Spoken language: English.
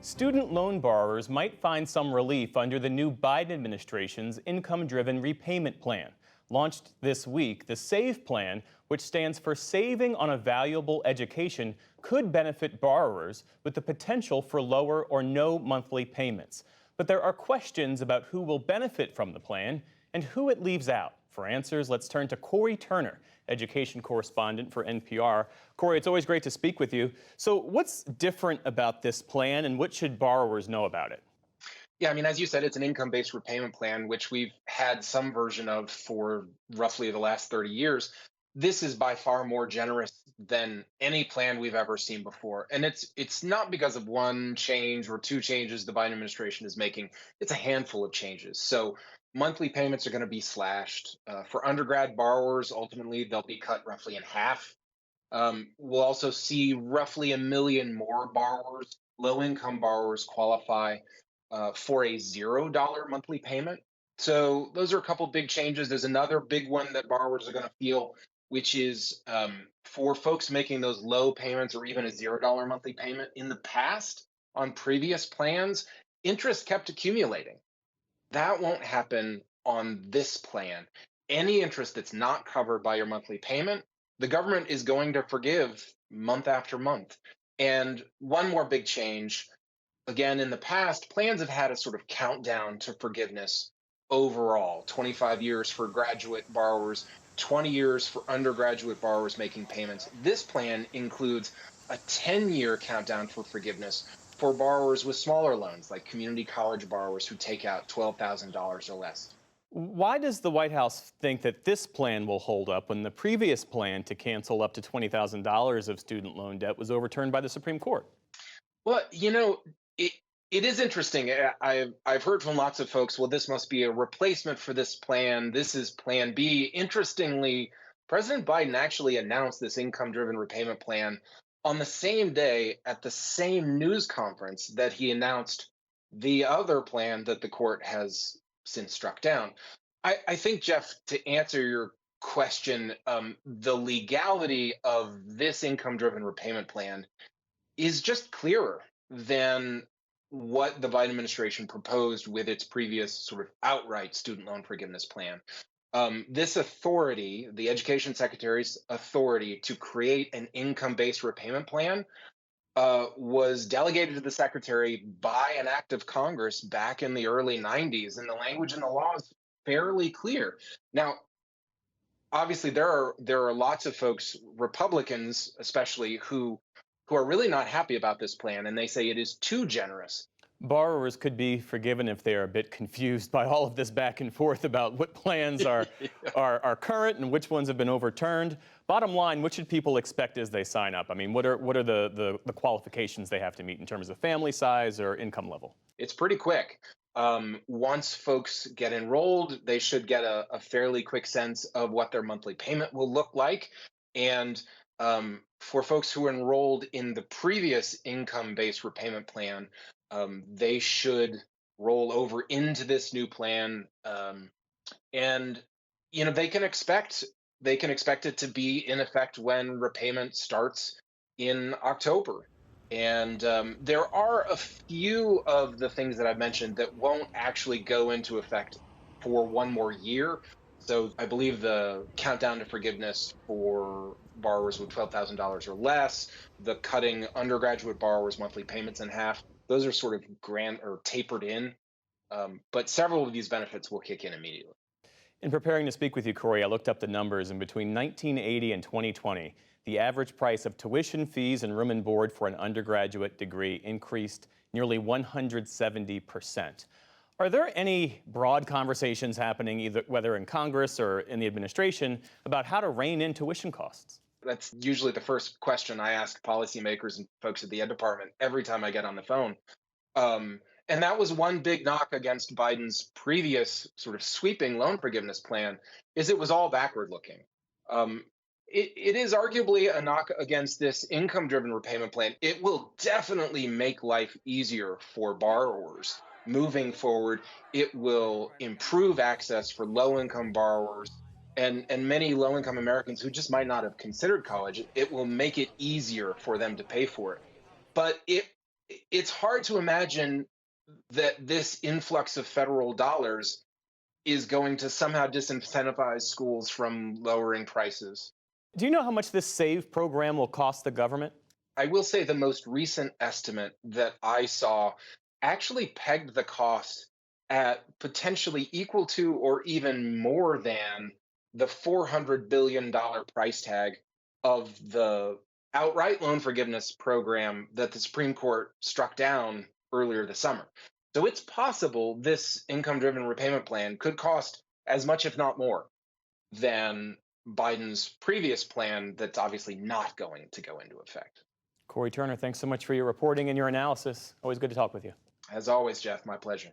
Student loan borrowers might find some relief under the new Biden administration's income-driven repayment plan. Launched this week, the SAVE plan, which stands for Saving on a Valuable Education, could benefit borrowers with the potential for lower or no monthly payments. But there are questions about who will benefit from the plan and who it leaves out. For answers, let's turn to Corey Turner, education correspondent for NPR. Corey, it's always great to speak with you. So what's different about this plan and what should borrowers know about it? Yeah, I mean, as you said, it's an income-based repayment plan, which we've had some version of for roughly the last 30 years. This is by far more generous than any plan we've ever seen before. And it's not because of one change or two changes the Biden administration is making. It's a handful of changes. So monthly payments are going to be slashed. For undergrad borrowers, ultimately, they'll be cut roughly in half. We'll also see roughly a million more borrowers, low-income borrowers, qualify for a $0 monthly payment. So those are a couple big changes. There's another big one that borrowers are going to feel, which is for folks making those low payments or even a $0 monthly payment. In the past, on previous plans, interest kept accumulating. That won't happen on this plan. Any interest that's not covered by your monthly payment, the government is going to forgive month after month. And one more big change, again, in the past, plans have had a sort of countdown to forgiveness overall: 25 years for graduate borrowers, 20 years for undergraduate borrowers making payments. This plan includes a 10-year countdown for forgiveness for borrowers with smaller loans, like community college borrowers who take out $12,000 or less. Why does the White House think that this plan will hold up when the previous plan to cancel up to $20,000 of student loan debt was overturned by the Supreme Court? Well, it it is interesting. I've heard from lots of folks, well, this must be a replacement for this plan. This is Plan B. Interestingly, President Biden actually announced this income-driven repayment plan on the same day at the same news conference that he announced the other plan that the court has since struck down. I think, Jeff, to answer your question, the legality of this income-driven repayment plan is just clearer than what the Biden administration proposed with its previous sort of outright student loan forgiveness plan. This authority, the education secretary's authority to create an income based repayment plan, was delegated to the secretary by an act of Congress back in the early 90s. And the language in the law is fairly clear. Now, obviously, there are lots of folks, Republicans especially, who are really not happy about this plan, and they say it is too generous. Borrowers could be forgiven if they are a bit confused by all of this back and forth about what plans are current and which ones have been overturned. Bottom line, what should people expect as they sign up? I mean, what are the qualifications they have to meet in terms of family size or income level? It's pretty quick. Once folks get enrolled, they should get a fairly quick sense of what their monthly payment will look like. And for folks who are enrolled in the previous income-based repayment plan, they should roll over into this new plan, and they can expect it to be in effect when repayment starts in October. And there are a few of the things that I've mentioned that won't actually go into effect for one more year. So I believe the countdown to forgiveness for borrowers with $12,000 or less, the cutting undergraduate borrowers' monthly payments in half, those are sort of grand or tapered in. But several of these benefits will kick in immediately. In preparing to speak with you, Corey, I looked up the numbers, and between 1980 and 2020, the average price of tuition fees and room and board for an undergraduate degree increased nearly 170%. Are there any broad conversations happening, either whether in Congress or in the administration, about how to rein in tuition costs? That's usually the first question I ask policymakers and folks at the Ed Department every time I get on the phone. And that was one big knock against Biden's previous sort of sweeping loan forgiveness plan, is it was all backward looking. It is arguably a knock against this income-driven repayment plan. It will definitely make life easier for borrowers moving forward. It will improve access for low-income borrowers and many low-income Americans who just might not have considered college. It will make it easier for them to pay for it. But It's hard to imagine that this influx of federal dollars is going to somehow disincentivize schools from lowering prices. Do you know how much this SAVE program will cost the government? I will say the most recent estimate that I saw actually pegged the cost at potentially equal to or even more than the $400 billion price tag of the outright loan forgiveness program that the Supreme Court struck down earlier this summer. So it's possible this income driven repayment plan could cost as much, if not more, than Biden's previous plan that's obviously not going to go into effect. Corey Turner, thanks so much for your reporting and your analysis. Always good to talk with you. As always, Jeff, my pleasure.